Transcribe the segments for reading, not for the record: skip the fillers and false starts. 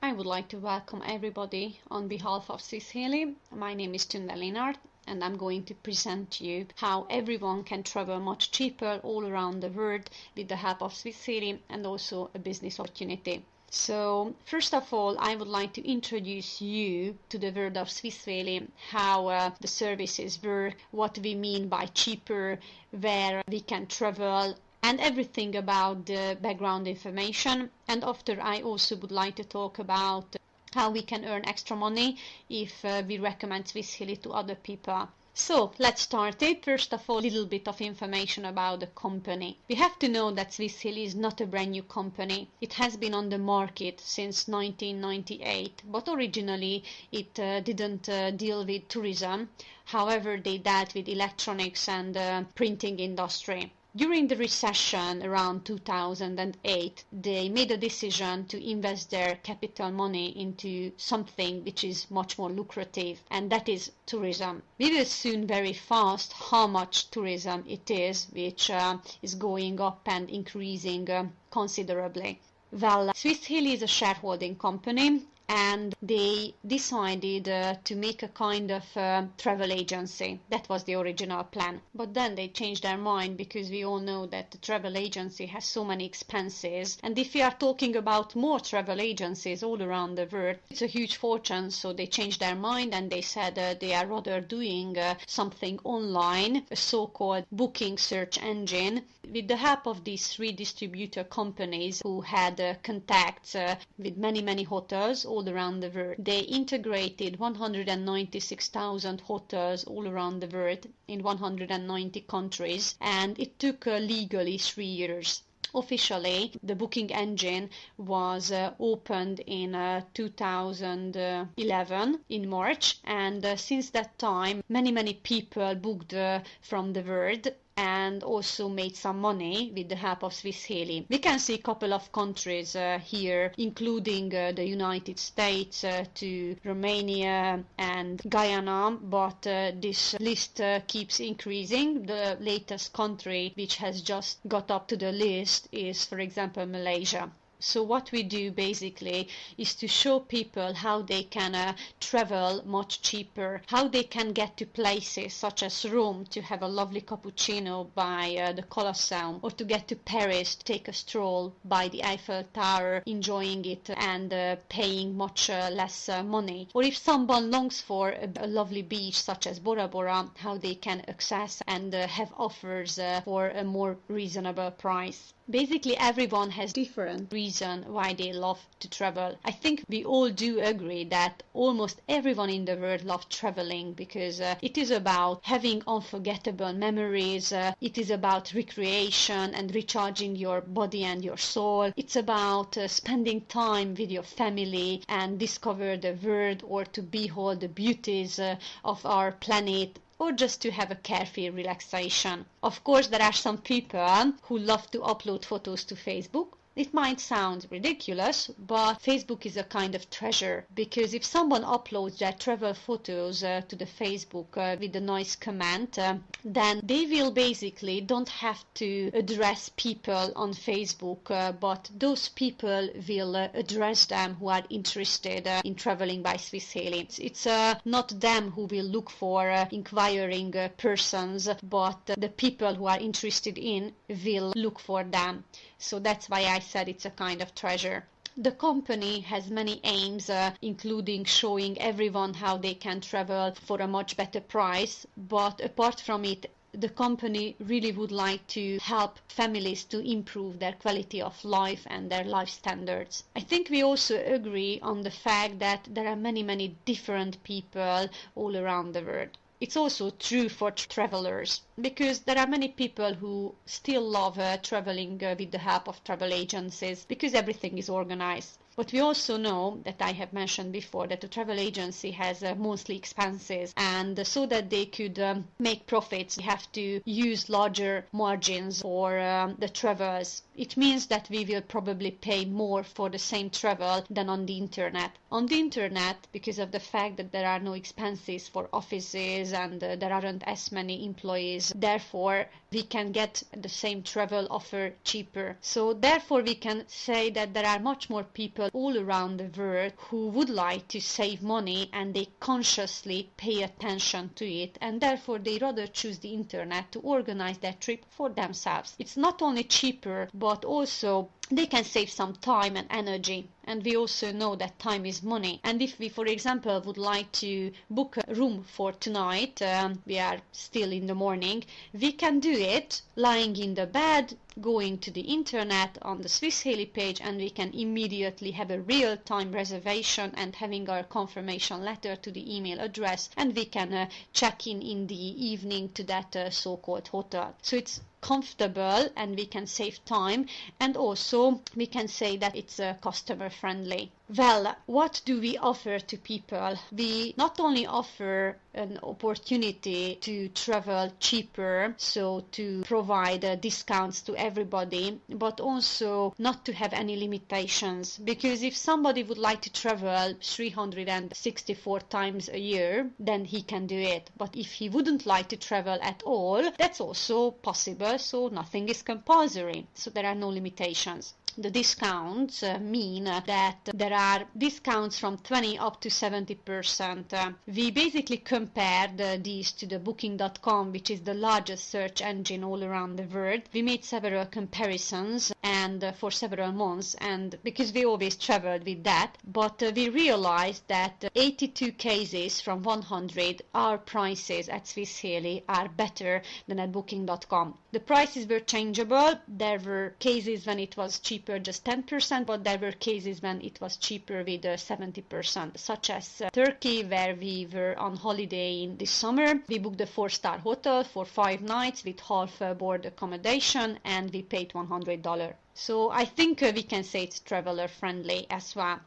I would like to welcome everybody on behalf of Swiss Halley. My name is Tunde Linard and I'm going to present to you how everyone can travel much cheaper all around the world with the help of Swiss Halley and also a business opportunity. So first of all, I would like to introduce you to the world of Swiss Halley, how the services work, what we mean by cheaper, where we can travel, and everything about the background information. And after, I also would like to talk about how we can earn extra money if we recommend Swiss Halley to other people. So let's start it. First of all, a little bit of information about the company. We have to know that Swiss Halley is not a brand new company. It has been on the market since 1998, but originally it didn't deal with tourism. However, they dealt with electronics and printing industry. During the recession around 2008, they made a decision to invest their capital money into something which is much more lucrative, and that is tourism. We will soon very fast how much tourism it is, which is going up and increasing considerably. Well, Swiss Halley is a shareholding company, and they decided to make a kind of travel agency. That was the original plan. But then they changed their mind because we all know that the travel agency has so many expenses. And if we are talking about more travel agencies all around the world, it's a huge fortune. So they changed their mind and they said they are rather doing something online, a so-called booking search engine. With the help of these three distributor companies who had contacts with many hotels all around the world, they integrated 196,000 hotels all around the world in 190 countries, and it took legally 3 years. Officially, the booking engine was opened in 2011 in March, and since that time many people booked from the world and also made some money with the help of Swiss Halley. We can see a couple of countries here, including the United States to Romania and Guyana, but this list keeps increasing. The latest country which has just got up to the list is, for example, Malaysia. So what we do basically is to show people how they can travel much cheaper, how they can get to places such as Rome to have a lovely cappuccino by the Colosseum, or to get to Paris to take a stroll by the Eiffel Tower, enjoying it and paying much less money. Or if someone longs for a lovely beach such as Bora Bora, how they can access and have offers for a more reasonable price. Basically, everyone has different reason why they love to travel. I think we all do agree that almost everyone in the world loves traveling because it is about having unforgettable memories, it is about recreation and recharging your body and your soul. It's about spending time with your family and discover the world, or to behold the beauties of our planet, or just to have a carefree relaxation. Of course, there are some people who love to upload photos to Facebook. It might sound ridiculous, but Facebook is a kind of treasure, because if someone uploads their travel photos to the Facebook with a nice comment, then they will basically don't have to address people on Facebook, but those people will address them who are interested in traveling by Swiss Halley. It's not them who will look for inquiring persons, but the people who are interested in will look for them. So that's why I said it's a kind of treasure. The company has many aims, including showing everyone how they can travel for a much better price. But apart from it, the company really would like to help families to improve their quality of life and their life standards. I think we also agree on the fact that there are many different people all around the world. It's also true for travelers, because there are many people who still love traveling with the help of travel agencies, because everything is organized. But we also know that I have mentioned before that the travel agency has monthly expenses, and so that they could make profits, they have to use larger margins for the travels. It means that we will probably pay more for the same travel than on the internet. On the internet, because of the fact that there are no expenses for offices and there aren't as many employees, therefore we can get the same travel offer cheaper. So therefore we can say that there are much more people all around the world who would like to save money, and they consciously pay attention to it, and therefore they rather choose the internet to organize their trip for themselves. It's not only cheaper, but also they can save some time and energy, and we also know that time is money. And if we, for example, would like to book a room for tonight, we are still in the morning, we can do it lying in the bed, going to the internet on the Swiss Halley page, and we can immediately have a real-time reservation and having our confirmation letter to the email address, and we can check in the evening to that so-called hotel. So it's comfortable and we can save time, and also we can say that it's customer friendly. Well, what do we offer to people? We not only offer an opportunity to travel cheaper, so to provide discounts to everybody, but also not to have any limitations, because if somebody would like to travel 364 times a year, then he can do it. But if he wouldn't like to travel at all, that's also possible, so nothing is compulsory, so there are no limitations. The discounts mean that there are discounts from 20 up to 70%. We basically compared these to the booking.com, which is the largest search engine all around the world. We made several comparisons and for several months, and because we always traveled with that, but we realized that 82 cases from 100 our prices at Swiss Halley are better than at booking.com. The prices were changeable. There were cases when it was cheaper just 10%, but there were cases when it was cheaper with 70%, such as Turkey, where we were on holiday in this summer. We booked a 4-star hotel for 5 nights with half board accommodation, and we paid $100. So I think we can say it's traveler friendly as well.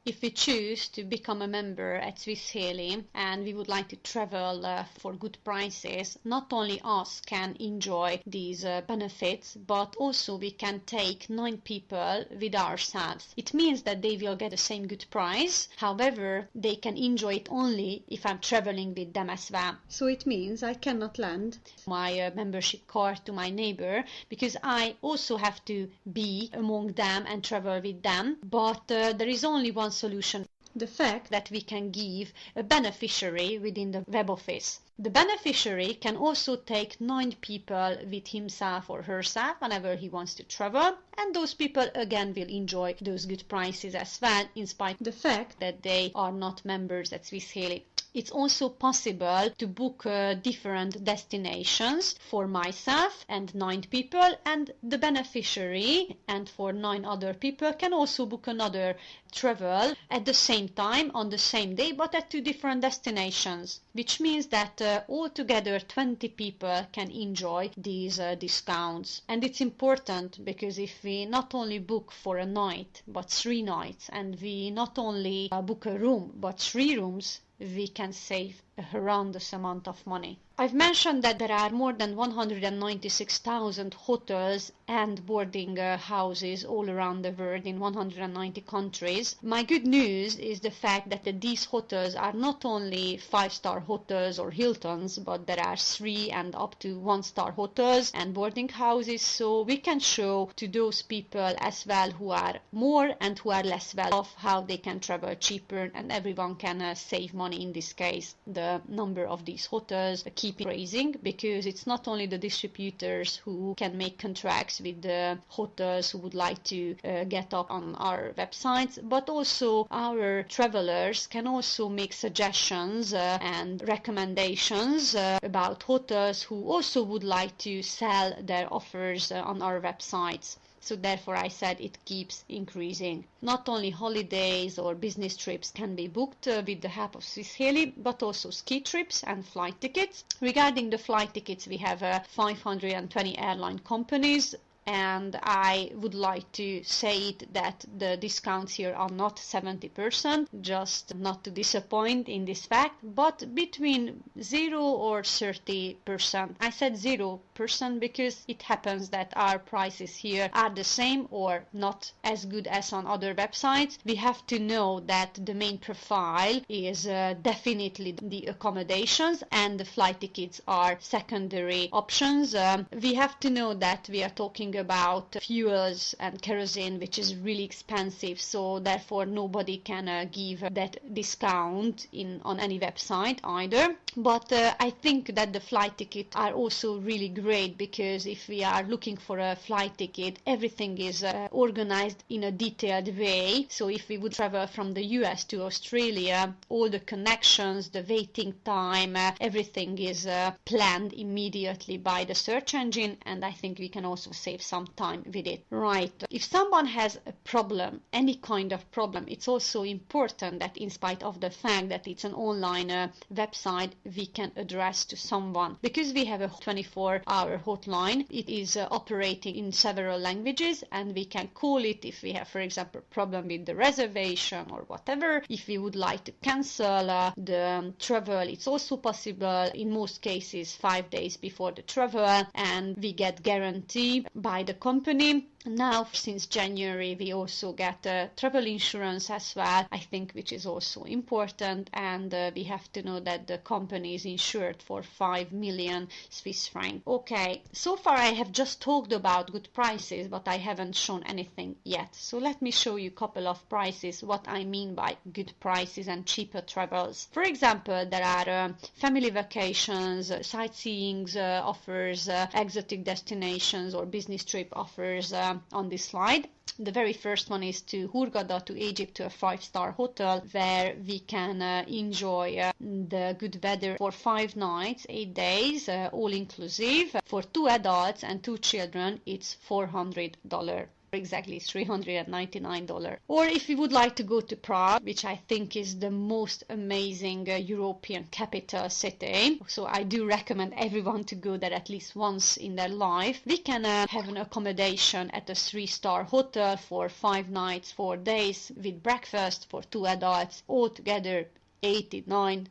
If we choose to become a member at Swiss Halley and we would like to travel for good prices, not only us can enjoy these benefits, but also we can take 9 people with ourselves. It means that they will get the same good price, however, they can enjoy it only if I'm traveling with them as well. So it means I cannot lend my membership card to my neighbor, because I also have to be among them and travel with them, but there is only one solution: the fact that we can give a beneficiary within the web office. The beneficiary can also take 9 people with himself or herself whenever he wants to travel, and those people again will enjoy those good prices as well, in spite of the fact that they are not members at Swiss Halley. It's also possible to book different destinations for myself and 9 people, and the beneficiary and for 9 other people can also book another travel at the same time on the same day, but at 2 different destinations, which means that altogether 20 people can enjoy these discounts. And it's important because if we not only book for a night but 3 nights, and we not only book a room but 3 rooms, we can save a horrendous amount of money. I've mentioned that there are more than 196,000 hotels and boarding houses all around the world in 190 countries. My good news is the fact that these hotels are not only 5-star hotels or Hiltons, but there are 3 and up to 1-star hotels and boarding houses, so we can show to those people as well who are more and who are less well off how they can travel cheaper, and everyone can save money. In this case, the number of these hotels keep raising, because it's not only the distributors who can make contracts with the hotels who would like to get up on our websites, but also our travelers can also make suggestions and recommendations about hotels who also would like to sell their offers on our websites. So therefore I said it keeps increasing. Not only holidays or business trips can be booked with the help of Swiss Halley, but also ski trips and flight tickets. Regarding the flight tickets, we have 520 airline companies. and I would like to say it that the discounts here are not 70%, just not to disappoint in this fact, but between 0 or 30%. I said 0% because it happens that our prices here are the same or not as good as on other websites. We have to know that the main profile is definitely the accommodations, and the flight tickets are secondary options. We have to know that we are talking about fuels and kerosene, which is really expensive, so therefore nobody can give that discount on any website either. But I think that the flight tickets are also really great, because if we are looking for a flight ticket, everything is organized in a detailed way. So if we would travel from the US to Australia, all the connections, the waiting time, everything is planned immediately by the search engine, and I think we can also save some time with it. Right. If someone has a problem, any kind of problem, it's also important that in spite of the fact that it's an online website, we can address to someone, because we have a 24-hour hotline. It is operating in several languages, and we can call it if we have, for example, a problem with the reservation or whatever. If we would like to cancel the travel, it's also possible, in most cases 5 days before the travel, and we get guarantee by the company. Now, since January, we also get travel insurance as well, I think, which is also important, and we have to know that the company is insured for 5 million Swiss francs. Okay, so far I have just talked about good prices, but I haven't shown anything yet. So let me show you a couple of prices, what I mean by good prices and cheaper travels. For example, there are family vacations, sightseeing offers, exotic destinations or business trip offers on this slide. The very first one is to Hurghada, to Egypt, to a 5-star hotel, where we can enjoy the good weather for 5 nights, 8 days, all inclusive. For 2 adults and 2 children, it's $400. Exactly $399. Or if you would like to go to Prague, which I think is the most amazing European capital city, so I do recommend everyone to go there at least once in their life, we can have an accommodation at a 3-star hotel for 5 nights, 4 days, with breakfast for 2 adults, altogether $89.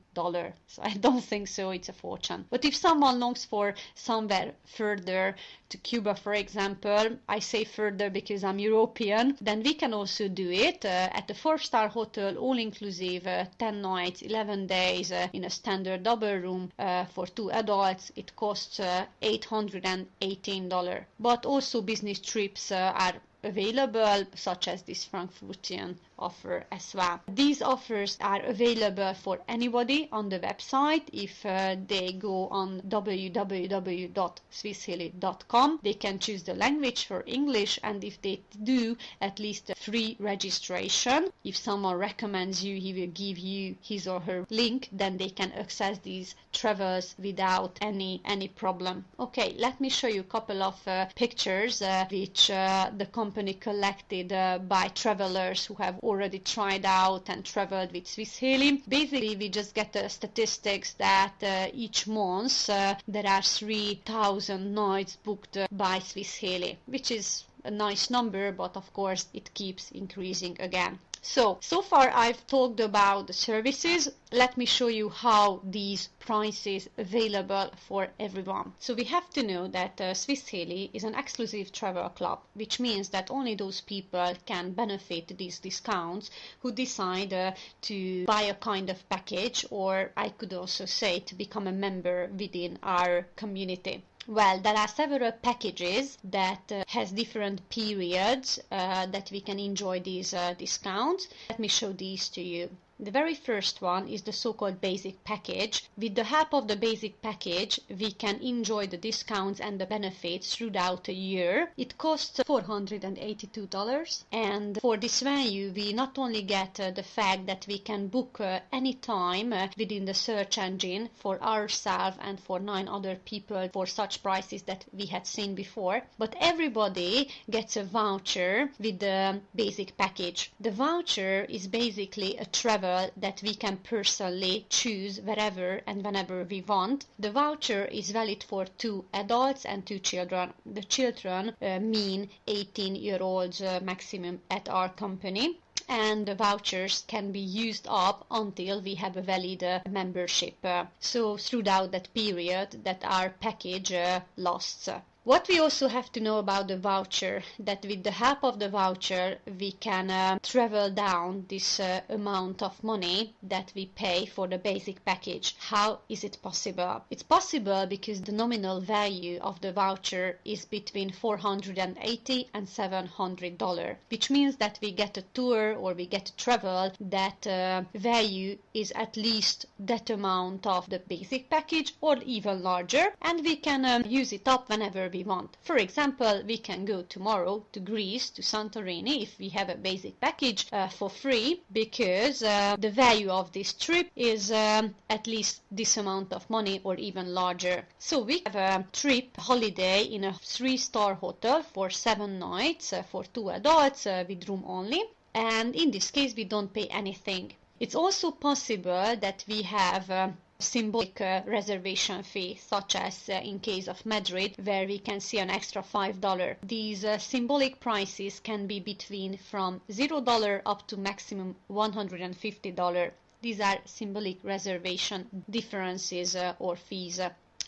So I don't think so, it's a fortune. But if someone longs for somewhere further, to Cuba for example, I say further because I'm European, then we can also do it at a 4-star hotel, all inclusive, 10 nights, 11 days, in a standard double room for 2 adults. It costs $818. But also business trips are available, such as this Frankfurtian offer as well. These offers are available for anybody on the website. If they go on www.swissheli.com, they can choose the language for English, and if they do at least a free registration, if someone recommends you, he will give you his or her link, then they can access these travels without any problem. Okay, let me show you a couple of pictures which the company collected by travelers who have already tried out and traveled with Swiss Heli. Basically, we just get the statistics that each month there are 3,000 nights booked by Swiss Heli, which is a nice number, but of course it keeps increasing again. So far I've talked about the services. Let me show you how these prices available for everyone. So we have to know that Swiss Heli is an exclusive travel club, which means that only those people can benefit these discounts who decide to buy a kind of package, or I could also say to become a member within our community. Well, there are several packages that has different periods that we can enjoy these discounts. Let me show these to you. The very first one is the so-called basic package. With the help of the basic package, we can enjoy the discounts and the benefits throughout a year. It costs $482, and for this value, we not only get the fact that we can book any time within the search engine for ourselves and for 9 other people for such prices that we had seen before, but everybody gets a voucher with the basic package. The voucher is basically a travel travel that we can personally choose wherever and whenever we want. The voucher is valid for 2 adults and 2 children. The children mean 18-year-olds maximum at our company. And the vouchers can be used up until we have a valid membership. So throughout that period that our package lasts. What we also have to know about the voucher, that with the help of the voucher we can travel down this amount of money that we pay for the basic package. How is it possible? It's possible because the nominal value of the voucher is between $480 and $700, which means that we get a tour or we get to travel that value is at least that amount of the basic package or even larger, and we can use it up whenever we want. For example, we can go tomorrow to Greece, to Santorini, if we have a basic package for free, because the value of this trip is at least this amount of money or even larger. So we have a trip holiday in a 3-star hotel for 7 nights for 2 adults with room only, and in this case we don't pay anything. It's also possible that we have symbolic reservation fee, such as in case of Madrid, where we can see an extra $5. These symbolic prices can be between from $0 up to maximum $150. These are symbolic reservation differences or fees.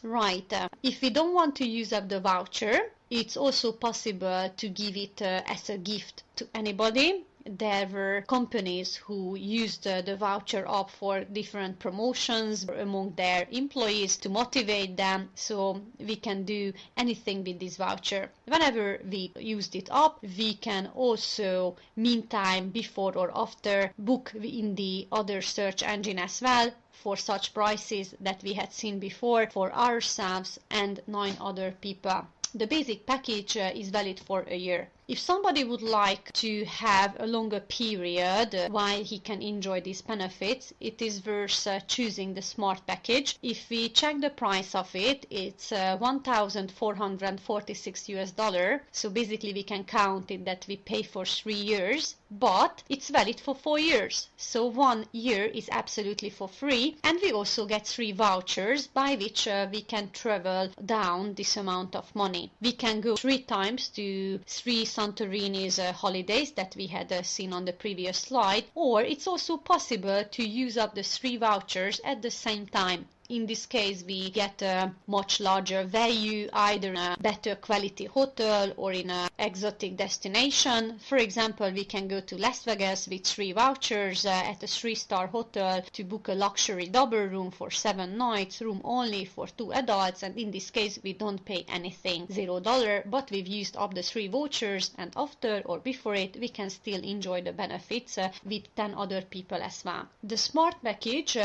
Right, if we don't want to use up the voucher, it's also possible to give it as a gift to anybody. There were companies who used the voucher up for different promotions among their employees to motivate them, so we can do anything with this voucher. Whenever we used it up, we can also, meantime, before or after, book in the other search engine as well for such prices that we had seen before for ourselves and 9 other people. The basic package is valid for a year. If somebody would like to have a longer period while he can enjoy these benefits, it is worth choosing the Smart package. If we check the price of it, it's $1,446. So basically we can count it that we pay for 3 years, but it's valid for 4 years. So 1 year is absolutely for free, and we also get 3 vouchers by which we can travel down this amount of money. We can go 3 times to 3 Santorini's holidays that we had seen on the previous slide, or it's also possible to use up the 3 vouchers at the same time. In this case, we get a much larger value, either in a better quality hotel or in an exotic destination. For example, we can go to Las Vegas with 3 vouchers at a 3-star hotel to book a luxury double room for 7 nights, room only for 2 adults, and in this case, we don't pay anything, $0, but we've used up the 3 vouchers, and after or before it, we can still enjoy the benefits with 10 other people as well. The Smart package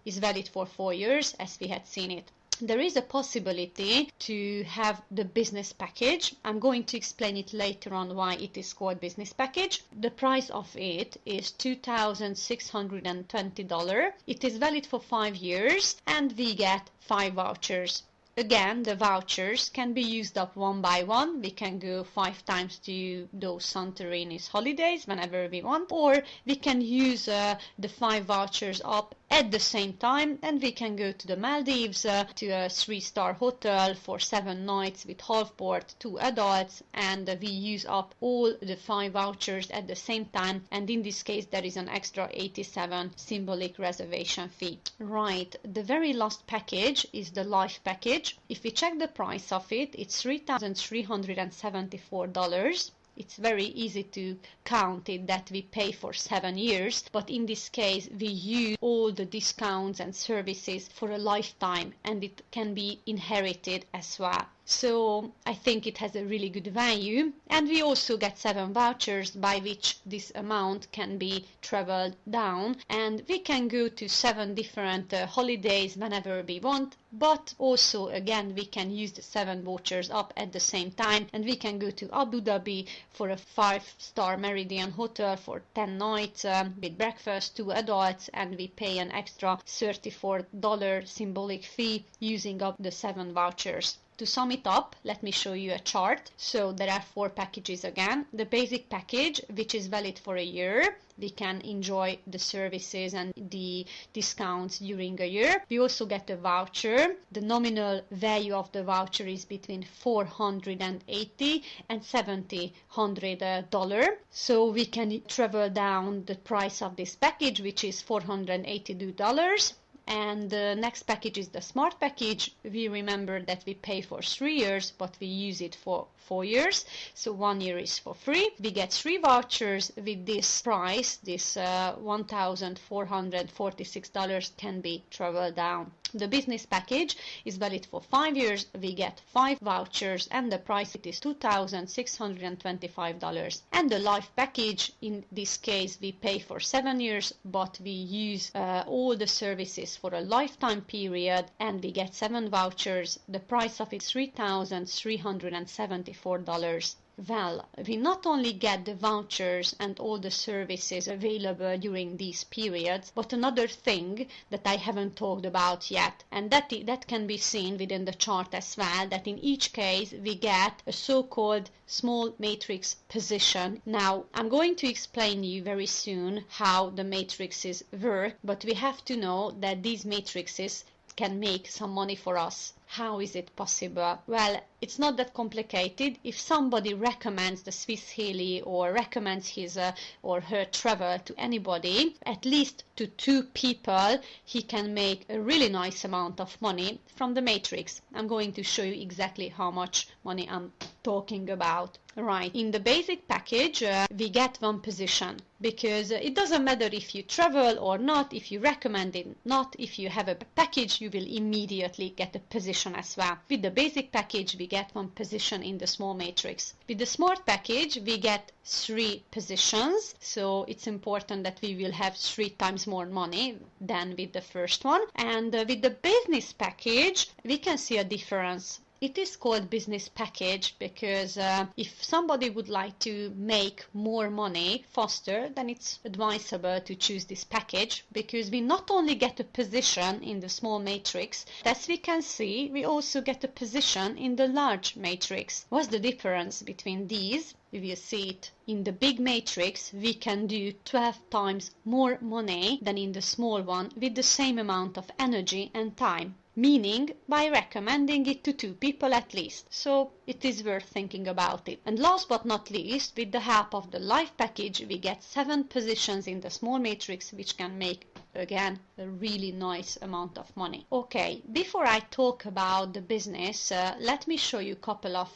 is valid for 4 years, as we had seen it. There is a possibility to have the business package. I'm going to explain it later on why it is called business package. The price of it is $2,620. It is valid for 5 years, and we get 5 vouchers. Again, the vouchers can be used up one by one. We can go 5 times to those Santorini's holidays whenever we want, or we can use the 5 vouchers up at the same time, and we can go to the Maldives to a 3-star hotel for 7 nights with half board, 2 adults, and we use up all the 5 vouchers at the same time, and in this case there is an extra $87 symbolic reservation fee. Right, the very last package is the Life package. If we check the price of it, it's $3,374. It's very easy to count it that we pay for 7 years, but in this case we use all the discounts and services for a lifetime, and it can be inherited as well. So I think it has a really good value, and we also get 7 vouchers by which this amount can be traveled down, and we can go to 7 different holidays whenever we want, but also again we can use the 7 vouchers up at the same time, and we can go to Abu Dhabi for a 5-star Meridian hotel for 10 nights with breakfast, 2 adults, and we pay an extra $34 symbolic fee using up the 7 vouchers. to sum it up, let me show you a chart. So there are 4 packages again. The basic package, which is valid for a year. We can enjoy the services and the discounts during a year. We also get a voucher. The nominal value of the voucher is between $480 and $700. So we can travel down the price of this package, which is $482. And the next package is the smart package. We remember that we pay for 3 years, but we use it for 4 years. So 1 year is for free. We get 3 vouchers with this price. This $1,446 can be traveled down. The business package is valid for 5 years. We get 5 vouchers and the price it is $2,625. And the life package, in this case, we pay for 7 years, but we use all the services for a lifetime period and we get 7 vouchers. The price of it is $3,374. Well, we not only get the vouchers and all the services available during these periods, but another thing that I haven't talked about yet, and that can be seen within the chart as well, that in each case we get a so-called small matrix position. Now, I'm going to explain you very soon how the matrices work, but we have to know that these matrices can make some money for us. How is it possible? Well, it's not that complicated. If somebody recommends the Swiss Halley or recommends his or her travel to anybody, at least to 2 people, he can make a really nice amount of money from the matrix. I'm going to show you exactly how much money I'm talking about. Right, in the basic package, we get 1 position, because it doesn't matter if you travel or not, if you recommend it not, if you have a package, you will immediately get a position as well. With the basic package, we get 1 position in the small matrix. With the smart package, we get 3 positions, so it's important that we will have 3 times more money than with the first one. And with the business package, we can see a difference. It is called business package because if somebody would like to make more money faster, then it's advisable to choose this package, because we not only get a position in the small matrix, as we can see, we also get a position in the large matrix. What's the difference between these? If you see it in the big matrix, we can do 12 times more money than in the small one with the same amount of energy and time. Meaning by recommending it to 2 people at least. So it is worth thinking about it. And last but not least, with the help of the life package, we get 7 positions in the small matrix, which can make again a really nice amount of money. Okay, before I talk about the business, let me show you a couple of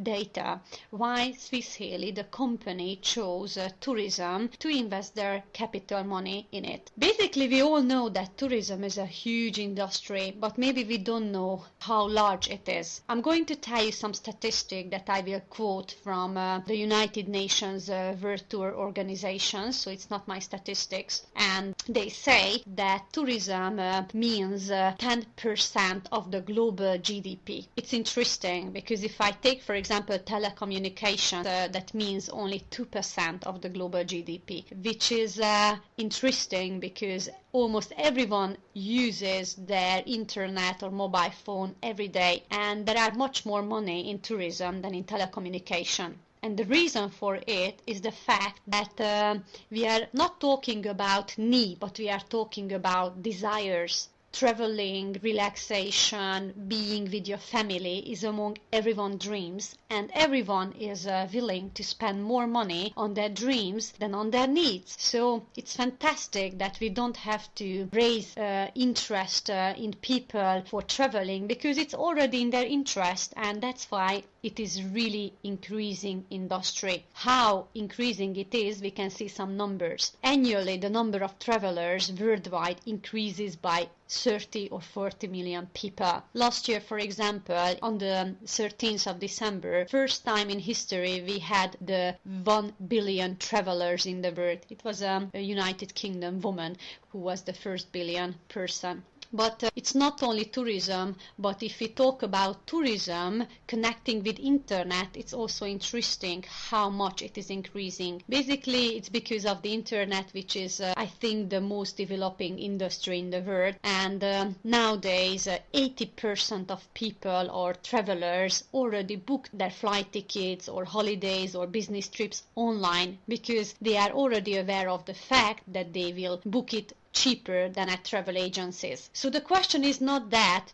data why Swiss Halley, the company, chose tourism to invest their capital money in it. Basically, we all know that tourism is a huge industry, but maybe we don't know how large it is. I'm going to tell you some statistic that I will quote from the United Nations World Tour Organization, so it's not my statistics, and they say that tourism means 10% of the global GDP. It's interesting because if I take, for example, telecommunications, that means only 2% of the global GDP, which is interesting because almost everyone uses their internet or mobile phone every day, and there are much more money in tourism than in telecommunication. And the reason for it is the fact that we are not talking about need, but we are talking about desires. Traveling, relaxation, being with your family is among everyone's dreams, and everyone is willing to spend more money on their dreams than on their needs. So it's fantastic that we don't have to raise interest in people for traveling, because it's already in their interest, and that's why it is really increasing industry. How increasing it is, we can see some numbers. Annually, the number of travelers worldwide increases by 30 or 40 million people. Last year, for example, on the 13th of December, first time in history, we had the 1 billion travelers in the world. It was a United Kingdom woman who was the first billion person. But it's not only tourism, but if we talk about tourism connecting with internet, it's also interesting how much it is increasing. Basically, it's because of the internet, which is, I think, the most developing industry in the world. And nowadays, 80% of people or travelers already book their flight tickets or holidays or business trips online because they are already aware of the fact that they will book it cheaper than at travel agencies. So the question is not that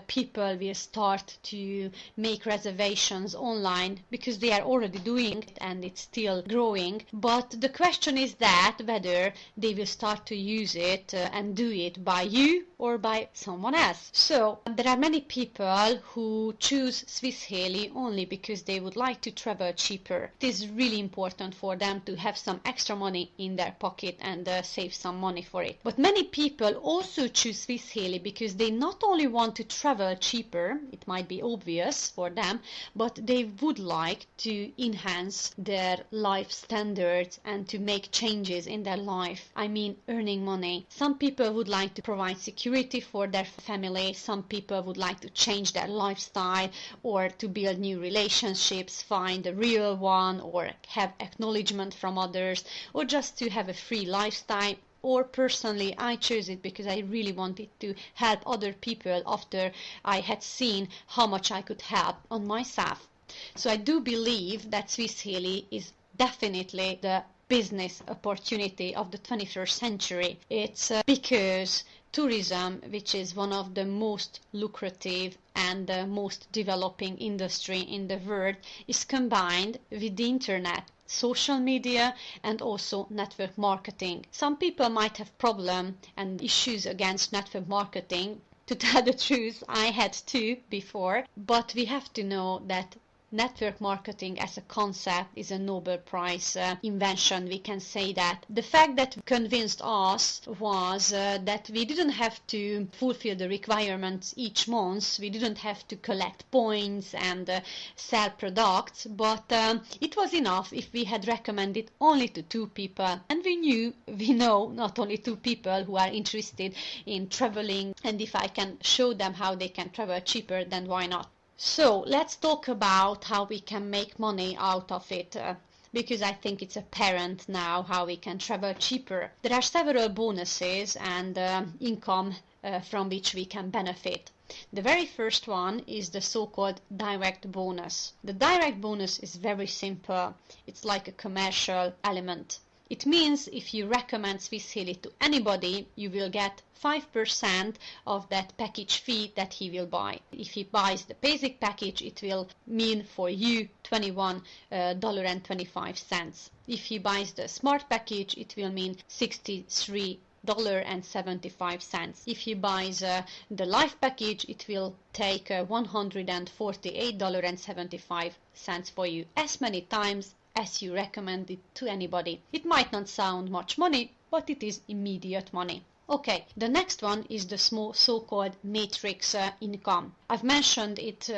people will start to make reservations online, because they are already doing it and it's still growing, but the question is that whether they will start to use it and do it by you or by someone else. So there are many people who choose Swiss Halley only because they would like to travel cheaper. It is really important for them to have some extra money in their pocket and save some money for it. But many people also choose Swiss Halley because they not only want to travel cheaper, it might be obvious for them, but they would like to enhance their life standards and to make changes in their life. I mean, earning money. Some people would like to provide security for their family. Some people would like to change their lifestyle or to build new relationships, find a real one, or have acknowledgement from others, or just to have a free lifestyle. Or personally, I chose it because I really wanted to help other people after I had seen how much I could help on myself. So I do believe that Swiss Halley is definitely the business opportunity of the 21st century. It's because tourism, which is one of the most lucrative and the most developing industry in the world, is combined with the internet, social media, and also network marketing. Some people might have problems and issues against network marketing. To tell the truth, I had too before, but we have to know that network marketing as a concept is a Nobel Prize invention. We can say that. The fact that convinced us was that we didn't have to fulfill the requirements each month. We didn't have to collect points and sell products, but it was enough if we had recommended only to 2 people. And we know not only 2 people who are interested in traveling, and if I can show them how they can travel cheaper, then why not? So let's talk about how we can make money out of it, because I think it's apparent now how we can travel cheaper. There are several bonuses and income from which we can benefit. The very first one is the so-called direct bonus. The direct bonus is very simple. It's like a commercial element. It means if you recommend Swiss Halley to anybody, you will get 5% of that package fee that he will buy. If he buys the basic package, it will mean for you $21.25. If he buys the smart package, it will mean $63.75. If he buys the life package, it will take $148.75 for you, as many times as you recommend it to anybody. It might not sound much money, but it is immediate money. Okay, the next one is the small so-called matrix income. I've mentioned it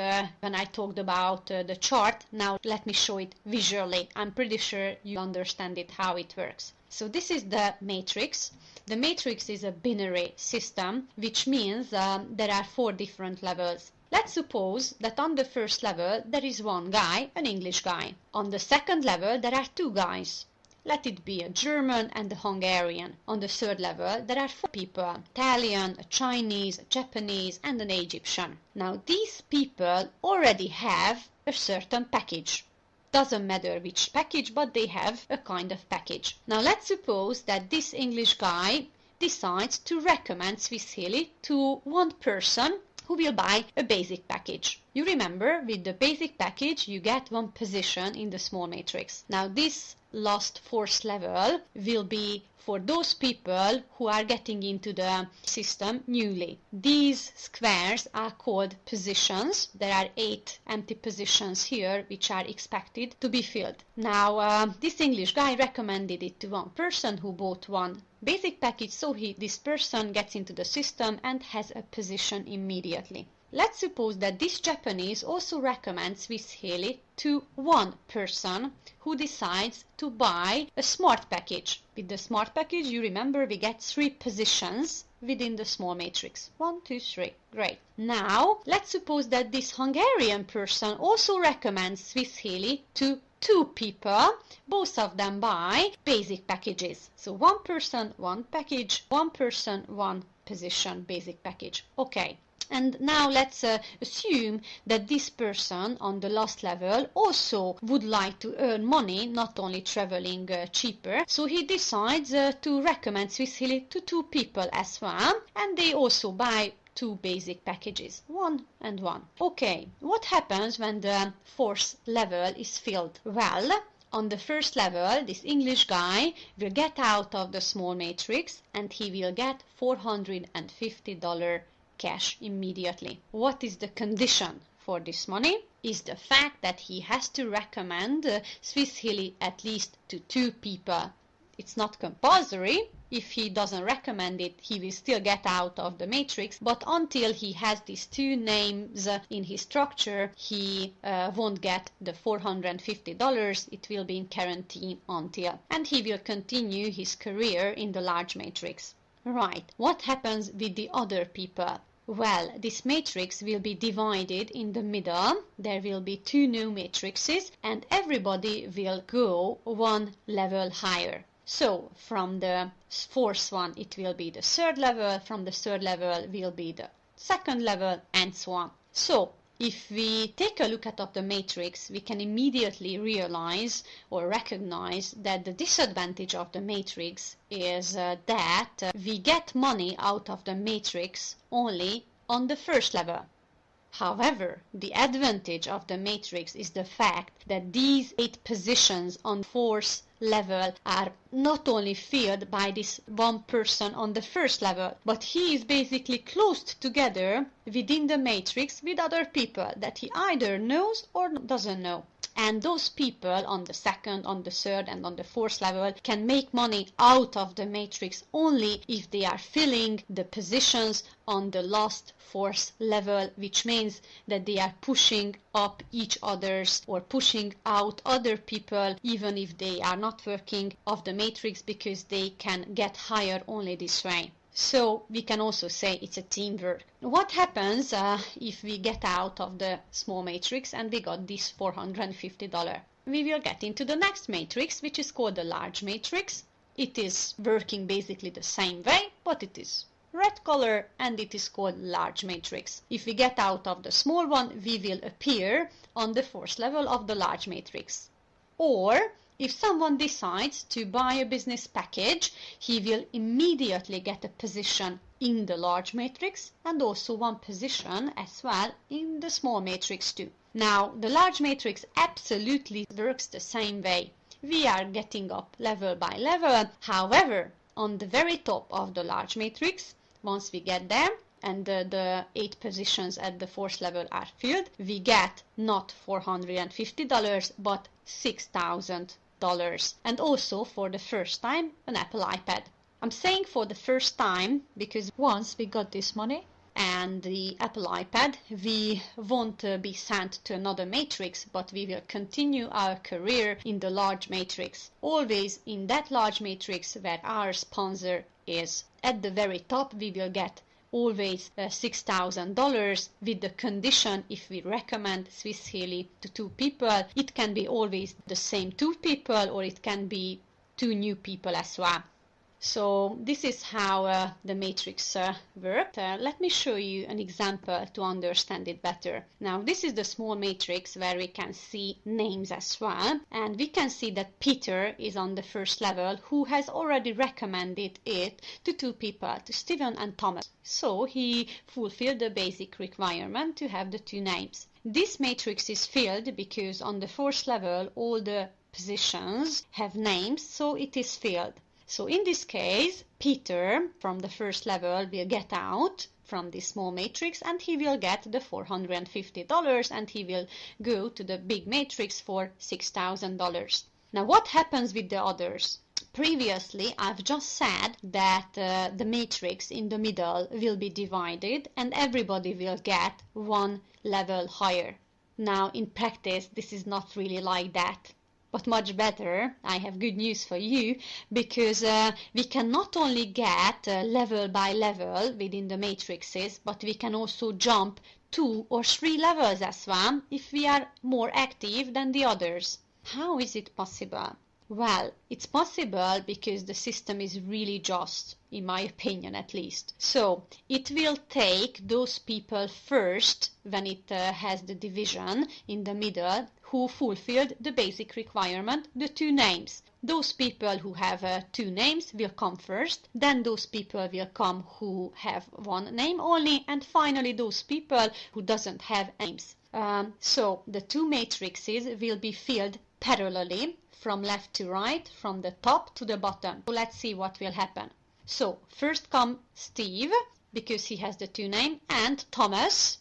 when I talked about the chart. Now let me show it visually. I'm pretty sure you understand it, how it works. So this is the matrix. The matrix is a binary system, which means there are 4 different levels. Let's suppose that on the first level there is one guy, an English guy. On the second level there are 2 guys. Let it be a German and a Hungarian. On the third level there are 4 people, Italian, a Chinese, a Japanese, and an Egyptian. Now these people already have a certain package. Doesn't matter which package, but they have a kind of package. Now let's suppose that this English guy decides to recommend Swiss Halley to one person who will buy a basic package. You remember, with the basic package you get 1 position in the small matrix. Now this last 4th level will be for those people who are getting into the system newly. These squares are called positions. There are 8 empty positions here which are expected to be filled. Now this English guy recommended it to one person who bought 1 basic package, so this person gets into the system and has a position immediately. let's suppose that this Japanese also recommends Swiss Halley to one person who decides to buy a smart package. With the smart package, you remember we get 3 positions within the small matrix. 1, 2, 3. Great. Now, let's suppose that this Hungarian person also recommends Swiss Halley to 2 people, both of them buy basic packages. So 1 person, 1 package, 1 person, 1 position, basic package. Okay. And now let's assume that this person on the last level also would like to earn money, not only traveling cheaper. So he decides to recommend Swiss Halley to 2 people as well, and they also buy 2 basic packages, 1 and 1. Okay, what happens when the 4th level is filled? Well, on the 1st level, this English guy will get out of the small matrix and he will get $450 cash immediately. What is the condition for this money? Is the fact that he has to recommend Swiss Halley at least to 2 people. It's not compulsory. If he doesn't recommend it, he will still get out of the matrix, but until he has these 2 names in his structure, he won't get the $450. It will be in quarantine until, and he will continue his career in the large matrix. Right, what happens with the other people? Well, this matrix will be divided in the middle. There will be 2 new matrices and everybody will go 1 level higher. So from the 4th one it will be the 3rd level, from the 3rd level will be the 2nd level, and so on. So if we take a look at the matrix, we can immediately realize or recognize that the disadvantage of the matrix is that we get money out of the matrix only on the 1st level. However, the advantage of the matrix is the fact that these 8 positions on 4th level are not only filled by this one person on the 1st level, but he is basically closed together within the matrix with other people that he either knows or doesn't know. And those people on the 2nd, on the 3rd and on the 4th level can make money out of the matrix only if they are filling the positions on the last 4th level, which means that they are pushing up each other's or pushing out other people even if they are not working of the matrix, because they can get higher only this way. So we can also say it's a teamwork. What happens if we get out of the small matrix and we got this $450? We will get into the next matrix, which is called the large matrix. It is working basically the same way, but it is red color and it is called large matrix. If we get out of the small one, we will appear on the 4th level of the large matrix. Or if someone decides to buy a business package, he will immediately get a position in the large matrix and also 1 position as well in the small matrix too. Now, the large matrix absolutely works the same way. We are getting up level by level. However, on the very top of the large matrix, once we get there, and the 8 positions at the 4th level are filled, we get not $450 but $6,000, and also for the first time an Apple iPad. I'm saying for the first time because once we got this money and the Apple iPad, we won't be sent to another matrix, but we will continue our career in the large matrix, always in that large matrix where our sponsor is. At the very top we will get always $6,000 with the condition if we recommend Swiss Halley to 2 people. It can be always the same 2 people or it can be 2 new people as well. So this is how the matrix worked. Let me show you an example to understand it better. Now this is the small matrix where we can see names as well, and we can see that Peter is on the 1st level, who has already recommended it to 2 people, to Stephen and Thomas. So he fulfilled the basic requirement to have the 2 names. This matrix is filled because on the 4th level all the positions have names, so it is filled. So in this case, Peter from the 1st level will get out from this small matrix and he will get the $450 and he will go to the big matrix for $6,000. Now what happens with the others? Previously, I've just said that the matrix in the middle will be divided and everybody will get one level higher. Now, in practice, this is not really like that. But much better, I have good news for you, because we can not only get level by level within the matrices, but we can also jump 2 or 3 levels as well if we are more active than the others. How is it possible? Well, it's possible because the system is really just, in my opinion at least. So, it will take those people first, when it has the division in the middle, who fulfilled the basic requirement, the 2 names. Those people who have 2 names will come first, then those people will come who have 1 name only, and finally those people who doesn't have names. So, the 2 matrices will be filled parallelly, from left to right, from the top to the bottom. So let's see what will happen. So first come Steve, because he has the 2 names, and Thomas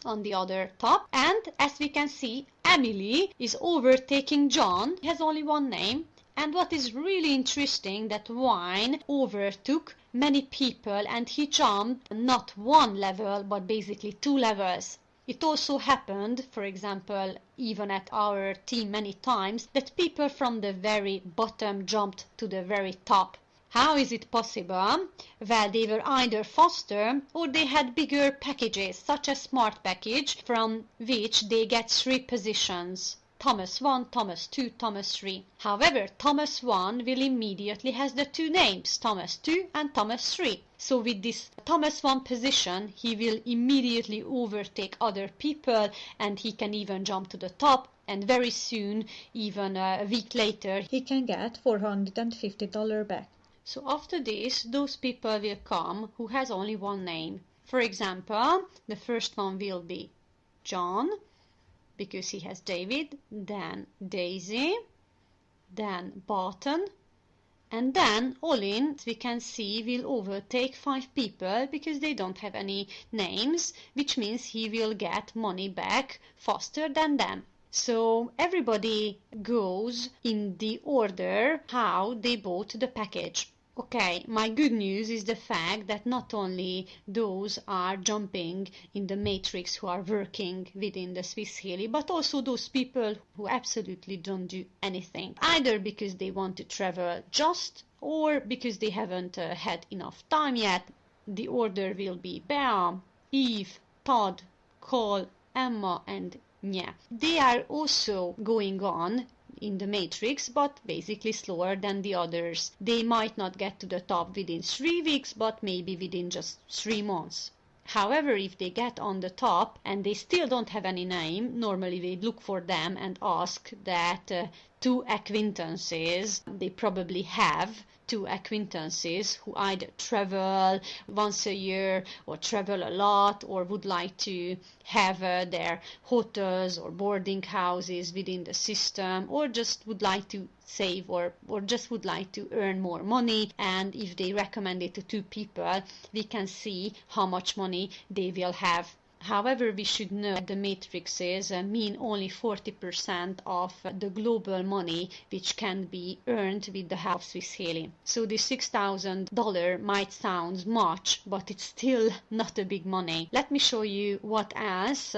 on the other top. And as we can see, Emily is overtaking John. He has only 1 name. And what is really interesting, that Wine overtook many people and he jumped not 1 level, but basically 2 levels. It also happened, for example, even at our team many times, that people from the very bottom jumped to the very top. How is it possible? Well, they were either faster or they had bigger packages, such as Smart Package, from which they get 3 positions. Thomas 1, Thomas 2, Thomas 3. However, Thomas 1 will immediately has the 2 names, Thomas 2 and Thomas 3. So with this Thomas 1 position, he will immediately overtake other people and he can even jump to the top, and very soon, even a week later, he can get $450 back. So after this, those people will come who has only 1 name. For example, the first one will be John, because he has David, then Daisy, then Barton, and then Olin, we can see, will overtake 5 people because they don't have any names, which means he will get money back faster than them. So everybody goes in the order how they bought the package. Okay, my good news is the fact that not only those are jumping in the matrix who are working within the Swiss Halley, but also those people who absolutely don't do anything, either because they want to travel just or because they haven't had enough time yet. The order will be Bea, Eve, Todd, Cole, Emma and Nya. They are also going on in the matrix, but basically slower than the others. They might not get to the top within 3 weeks, but maybe within just 3 months. However, if they get on the top and they still don't have any name, normally they look for them and ask that 2 acquaintances, they probably have 2 acquaintances who either travel once a year or travel a lot or would like to have their hotels or boarding houses within the system, or just would like to save or just would like to earn more money. And if they recommend it to 2 people, we can see how much money they will have. However, we should know that the matrices mean only 40% of the global money which can be earned with the help of Swiss Halley. So the $6,000 might sound much, but it's still not a big money. Let me show you what else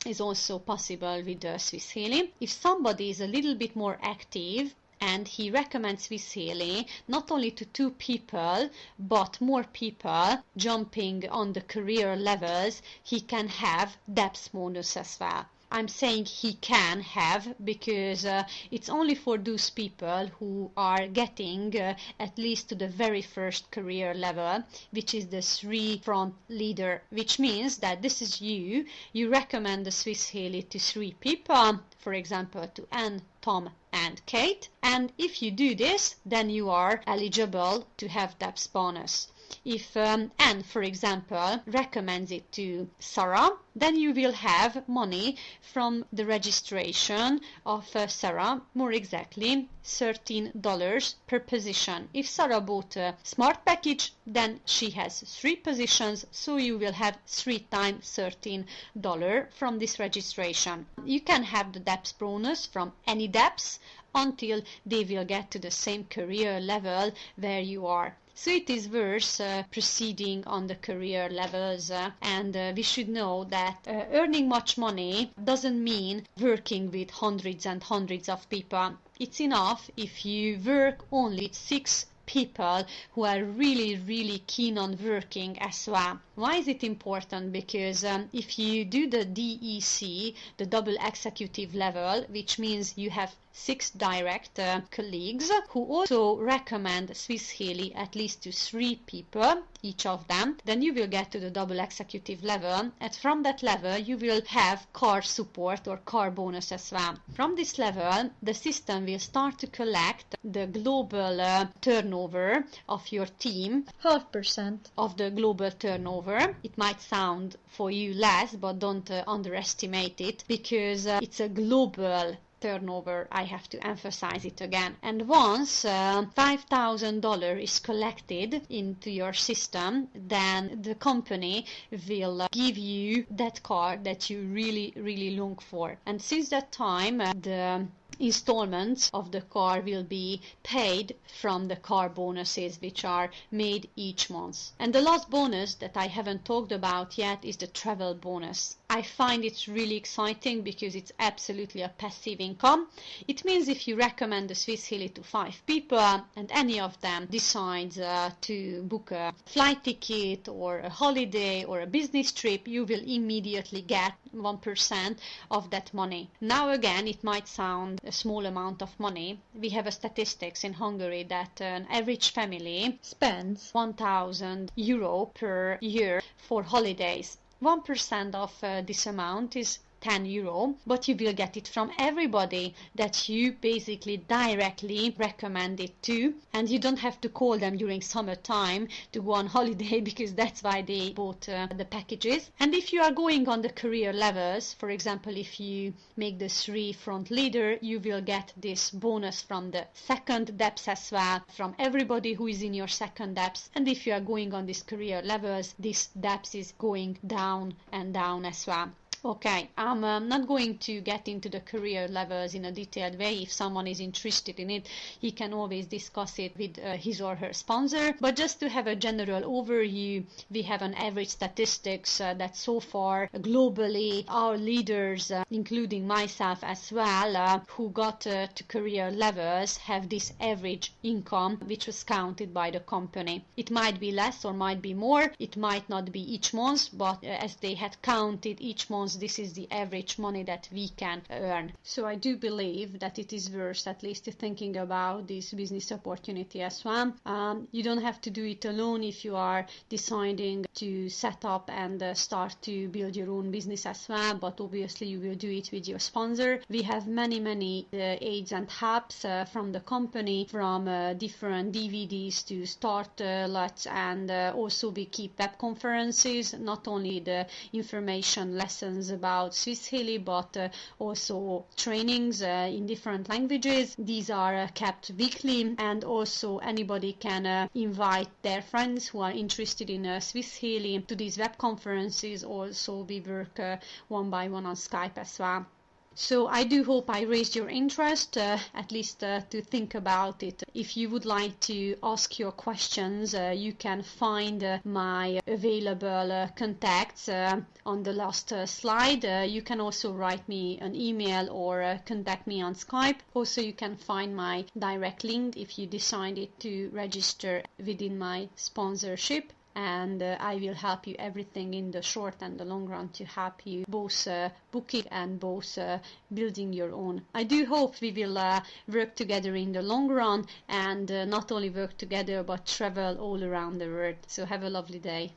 is also possible with the Swiss Halley. If somebody is a little bit more active, and he recommends Swiss Halley not only to 2 people, but more people jumping on the career levels, he can have depth bonus as well. I'm saying he can have because it's only for those people who are getting at least to the very first career level, which is the 3 front leader, which means that this is you recommend the Swiss Halley to 3 people, for example to Anne, Tom and Kate, and if you do this, then you are eligible to have depth bonus. If Anne, for example, recommends it to Sarah, then you will have money from the registration of Sarah, more exactly $13 per position. If Sarah bought a Smart Package, then she has 3 positions, so you will have 3 times $13 from this registration. You can have the depth bonus from any depths until they will get to the same career level where you are. So it is worth proceeding on the career levels, and we should know that earning much money doesn't mean working with hundreds and hundreds of people. It's enough if you work only with 6 people who are really keen on working as well. Why is it important? Because if you do the DEC, the double executive level, which means you have 6 direct colleagues who also recommend Swiss Halley at least to 3 people, each of them, then you will get to the double executive level, and from that level you will have car support or car bonus as well. From this level, the system will start to collect the global turnover of your team, 12% of the global turnover. It might sound for you less, but don't underestimate it, because it's a global turnover. I have to emphasize it again. And once $5,000 is collected into your system, then the company will give you that car that you really long for. And since that time, the installments of the car will be paid from the car bonuses which are made each month. And the last bonus that I haven't talked about yet is the travel bonus. I find it really exciting because it's absolutely a passive income. It means if you recommend the Swiss Halley to 5 people and any of them decides to book a flight ticket or a holiday or a business trip, you will immediately get 1% of that money. Now again, it might sound a small amount of money. We have a statistics in Hungary that an average family spends 1,000 euro per year for holidays. 1% of this amount is 10 euro, but you will get it from everybody that you basically directly recommend it to, and you don't have to call them during summertime to go on holiday because that's why they bought the packages. And if you are going on the career levels, for example, if you make the 3 front leader, you will get this bonus from the second depths as well, from everybody who is in your second depths. And if you are going on these career levels, this depths is going down and down as well. Okay, I'm not going to get into the career levels in a detailed way. If someone is interested in it, he can always discuss it with his or her sponsor. But just to have a general overview, we have an average statistics that so far globally our leaders, including myself as well, who got to career levels have this average income which was counted by the company. It might be less or might be more. It might not be each month, but as they had counted each month, this is the average money that we can earn. So I do believe that it is worth at least thinking about this business opportunity as well. You don't have to do it alone if you are deciding to set up and start to build your own business as well, but obviously you will do it with your sponsor. We have many aids and helps from the company, from different DVDs to startlets, and also we keep web conferences, not only the information lessons about Swiss Halley, but also trainings in different languages. These are kept weekly, and also anybody can invite their friends who are interested in Swiss Halley to these web conferences. Also we work one by one on Skype as well. So I do hope I raised your interest, at least to think about it. If you would like to ask your questions, you can find my available contacts on the last slide. You can also write me an email or contact me on Skype. Also, you can find my direct link if you decided to register within my sponsorship. And I will help you everything in the short and the long run to help you both booking and both building your own. I do hope we will work together in the long run, and not only work together but travel all around the world. So have a lovely day.